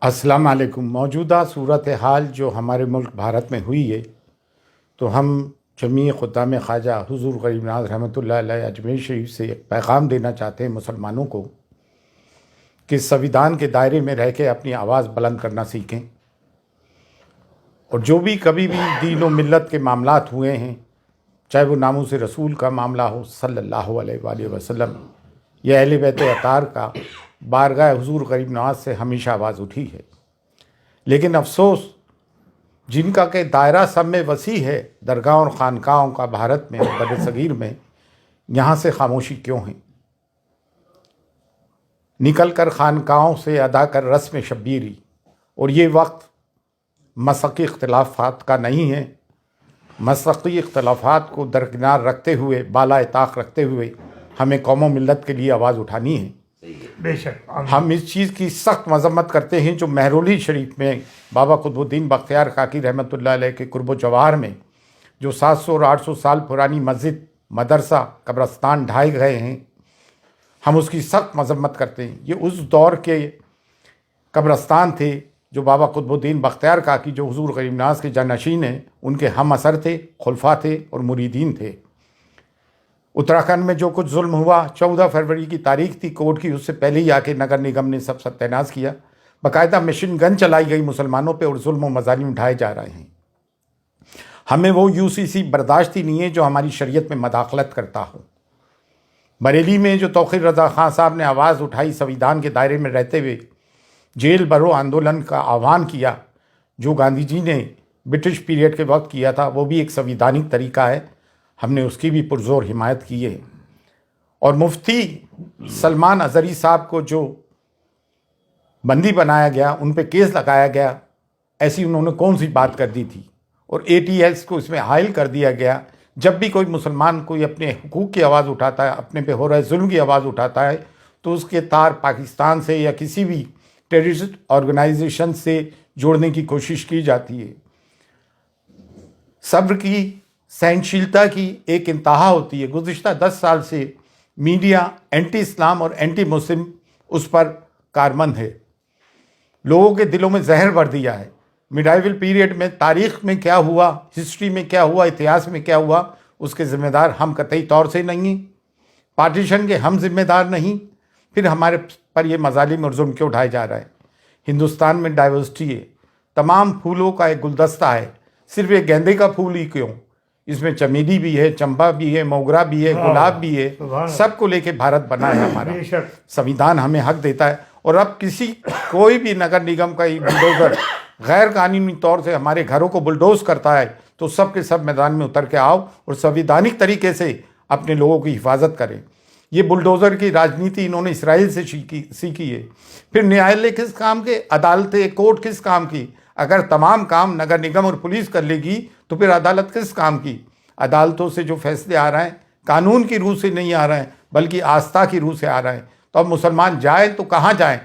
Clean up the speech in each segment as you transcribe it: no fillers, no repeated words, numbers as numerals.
السلام علیکم۔ موجودہ صورتحال جو ہمارے ملک بھارت میں ہوئی ہے، تو ہم جمیع خدام خواجہ حضور غریب نواز رحمۃ اللہ علیہ اجمیر شریف سے ایک پیغام دینا چاہتے ہیں مسلمانوں کو کہ سویدھان کے دائرے میں رہ کے اپنی آواز بلند کرنا سیکھیں، اور جو بھی کبھی بھی دین و ملت کے معاملات ہوئے ہیں، چاہے وہ ناموس رسول کا معاملہ ہو صلی اللہ علیہ وآلہ وسلم یا اہل بیت اطہار کا، بارگاہ حضور غریب نواز سے ہمیشہ آواز اٹھی ہے۔ لیکن افسوس، جن کا کہ دائرہ سب میں وسیع ہے، درگاہ اور خانقاہوں کا بھارت میں اور بر صغیر میں، یہاں سے خاموشی کیوں ہے؟ نکل کر خانقاہوں سے ادا کر رسم شبیری، اور یہ وقت مسلکی اختلافات کا نہیں ہے۔ مسلکی اختلافات کو درکنار رکھتے ہوئے، بالا طاق رکھتے ہوئے ہمیں قوم و ملت کے لیے آواز اٹھانی ہے۔ بے شک ہم اس چیز کی سخت مذمت کرتے ہیں جو مہرولی شریف میں بابا قطب الدین بختیار کاکی رحمۃ اللہ علیہ کے قرب و جوار میں جو 700 اور 800 سال پرانی مسجد، مدرسہ، قبرستان ڈھائے گئے ہیں، ہم اس کی سخت مذمت کرتے ہیں۔ یہ اس دور کے قبرستان تھے جو بابا قطب الدین بختیار کاکی، جو حضور غریب نواز کے جانشین ہیں، ان کے ہم اثر تھے، خلفاء تھے اور مریدین تھے۔ اتراکھنڈ میں جو کچھ ظلم ہوا، 14 فروری کی تاریخ تھی کورٹ کی، اس سے پہلے ہی آ کے نگر نگم نے سب ستیہ ناش کیا۔ باقاعدہ مشین گن چلائی گئی مسلمانوں پہ اور ظلم و مظالم اٹھائے جا رہے ہیں۔ ہمیں وہ UCC برداشت ہی نہیں ہے جو ہماری شریعت میں مداخلت کرتا ہو۔ بریلی میں جو توقیر رضا خان صاحب نے آواز اٹھائی، سویدھان کے دائرے میں رہتے ہوئے جیل بھرو آندولن کا آہوان کیا، جو گاندھی جی نے برٹش پیریڈ کے وقت کیا تھا، وہ بھی ایک سویدھانک طریقہ ہے۔ ہم نے اس کی بھی پرزور حمایت کی ہے۔ اور مفتی سلمان اظہری صاحب کو جو بندی بنایا گیا، ان پہ کیس لگایا گیا، ایسی انہوں نے کون سی بات کر دی تھی؟ اور ATS کو اس میں حائل کر دیا گیا۔ جب بھی کوئی مسلمان کوئی اپنے حقوق کی آواز اٹھاتا ہے، اپنے پہ ہو رہے ظلم کی آواز اٹھاتا ہے، تو اس کے تار پاکستان سے یا کسی بھی ٹیررسٹ آرگنائزیشن سے جوڑنے کی کوشش کی جاتی ہے۔ صبر کی، سہنشیلتا کی ایک انتہا ہوتی ہے۔ گزشتہ 10 سال سے میڈیا اینٹی اسلام اور اینٹی مسلم اس پر کارمند ہے، لوگوں کے دلوں میں زہر بھر دیا ہے۔ میڈائیول پیریڈ میں تاریخ میں کیا ہوا، ہسٹری میں کیا ہوا، اتہاس میں کیا ہوا، اس کے ذمہ دار ہم قطعی طور سے نہیں ہیں۔ پارٹیشن کے ہم ذمہ دار نہیں، پھر ہمارے پر یہ مظالم اور ظلم کیوں اٹھائے جا رہے ہیں؟ ہندوستان میں ڈائیورسٹی ہے، تمام پھولوں کا ایک گلدستہ ہے، صرف ایک گیندے کا پھول ہی کیوں؟ اس میں چمیلی بھی ہے، چمپا بھی ہے، موگرا بھی ہے، گلاب بھی ہے، سب کو لے کے بھارت بنا ہے ہمارا۔ سویدھان ہمیں حق دیتا ہے، اور اب کوئی بھی نگر نگم کا بلڈوزر غیر قانونی طور سے ہمارے گھروں کو بلڈوز کرتا ہے، تو سب کے سب میدان میں اتر کے آؤ اور سویدھانک طریقے سے اپنے لوگوں کی حفاظت کریں۔ یہ بلڈوزر کی راجنیتی انہوں نے اسرائیل سے سیکھی ہے۔ پھر نیالیہ کس کام کے، عدالتیں، کورٹ کس کام کی؟ اگر تمام کام نگر نگم اور پولیس کر لے گی تو پھر عدالت کس کام کی؟ عدالتوں سے جو فیصلے آ رہے ہیں قانون کی روح سے نہیں آ رہے ہیں، بلکہ آستھا کی روح سے آ رہے ہیں۔ تو اب مسلمان جائیں تو کہاں جائیں؟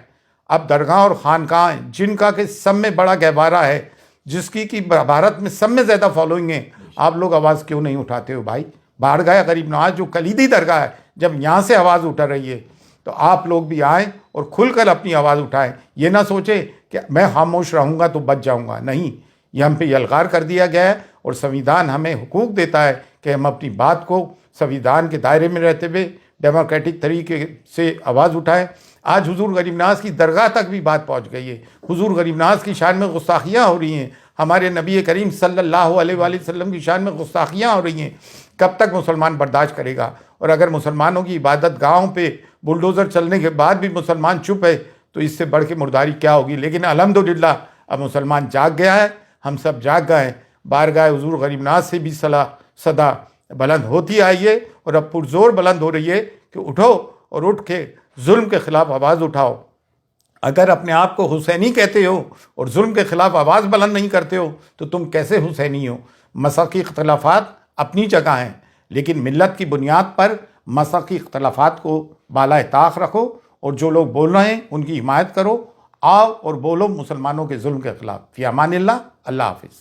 اب درگاہ اور خانقاہیں، جن کا کہ سب میں بڑا گہوارہ ہے، جس کی کہ بھارت میں سب میں زیادہ فالوئنگ ہے، آپ لوگ آواز کیوں نہیں اٹھاتے ہو بھائی؟ بارگاہ غریب نواز جو کلیدی درگاہ ہے، جب یہاں سے آواز اٹھ رہی ہے تو آپ لوگ بھی آئیں اور کھل کر اپنی آواز اٹھائیں۔ یہ نہ سوچیں کہ میں خاموش رہوں گا تو بچ جاؤں گا، نہیں، یہ ہم پہ یلغار کر دیا گیا ہے، اور سویدھان ہمیں حقوق دیتا ہے کہ ہم اپنی بات کو سویدھان کے دائرے میں رہتے ہوئے ڈیموکریٹک طریقے سے آواز اٹھائیں۔ آج حضور غریب نواز کی درگاہ تک بھی بات پہنچ گئی ہے، حضور غریب نواز کی شان میں گستاخیاں ہو رہی ہیں، ہمارے نبی کریم صلی اللہ علیہ وآلہ وسلم کی شان میں گستاخیاں ہو رہی ہیں۔ کب تک مسلمان برداشت کرے گا؟ اور اگر مسلمانوں کی عبادت گاہوں پہ بلڈوزر چلنے کے بعد بھی مسلمان چپ ہے تو اس سے بڑھ کے مرداری کیا ہوگی؟ لیکن الحمدللہ اب مسلمان جاگ گیا ہے، ہم سب جاگ گئے ہیں۔ بارگاہ حضور غریب نواز سے بھی صدا بلند ہوتی آئی ہے، اور اب پرزور بلند ہو رہی ہے کہ اٹھو اور اٹھ کے ظلم کے خلاف آواز اٹھاؤ۔ اگر اپنے آپ کو حسینی کہتے ہو اور ظلم کے خلاف آواز بلند نہیں کرتے ہو تو تم کیسے حسینی ہو؟ مسلکی اختلافات اپنی جگہ ہیں، لیکن ملت کی بنیاد پر مسلکی اختلافات کو بالائے طاق رکھو، اور جو لوگ بول رہے ہیں ان کی حمایت کرو۔ آؤ اور بولو مسلمانوں کے ظلم کے خلاف۔ فی امان اللہ، اللہ حافظ۔